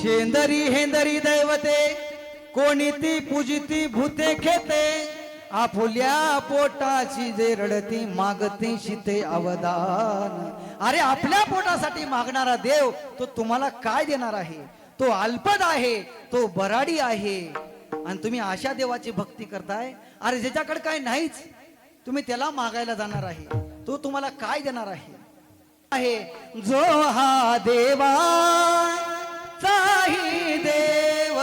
शेंदरी हेंदरी दैवते कोणी ती पूजिती भूते खेते आपुल्या पोटाची जे रडती मागती शिते अवदान। अरे आपल्या पोटासाठी मागणारा देव तो तुम्हाला काय देणार आहे? तो अल्पद आहे, तो बराडी आहे आणि तुम्ही अशा देवाची भक्ती करताय। अरे ज्याच्याकडे काय नाहीच तुम्ही त्याला मागायला जाणार आहे, तो तुम्हाला काय देणार आहे? जो हा देवाचाही देव,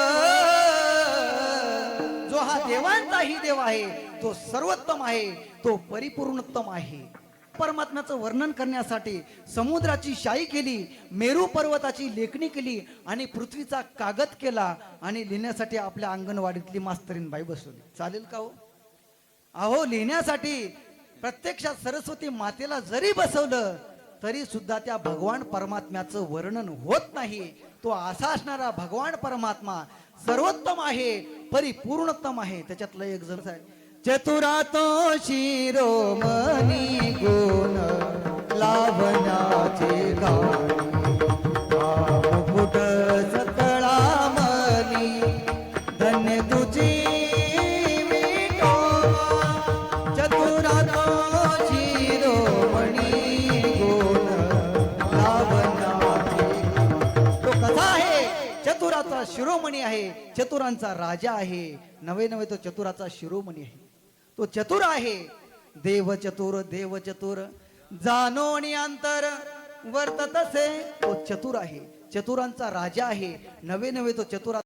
जो हा देवांचाही देव आहे, तो सर्वोत्तम आहे, तो परिपूर्णोत्तम आहे। परमात्म्याचं वर्णन करण्यासाठी समुद्राची शाई केली, मेरू पर्वताची लेखणी केली आणि पृथ्वीचा कागद केला आणि लिहिण्यासाठी आपल्या अंगणवाडीतली मास्तरीन बाई बसवली। चालेल का हो? अहो लिहिण्यासाठी प्रत्यक्षात सरस्वती मातेला जरी बसवलं तरी सुद्धा त्या भगवान परमात्म्याचं वर्णन होत नाही। तो असा असणारा भगवान परमात्मा सर्वोत्तम आहे, परिपूर्णोत्तम आहे। त्याच्यातलं एक जण आहे चतुरातो शिरोमणी गुण लावण्याचे गाणी मुकुट सकळामणी धन्य तुझी चतुरातो शिरोमणी गुण लावण्याचे। तो कसा आहे? चतुराचा शिरोमणी आहे, चतुरांचा राजा आहे, नवे नवे तो चतुराचा शिरोमणी आहे। तो चतुर आहे, देव चतुर देव चतुर जाणोनी अंतर वर्ततसे। तो चतुर आहे, चतुरांचा राजा आहे, नवे नवे तो चतुरा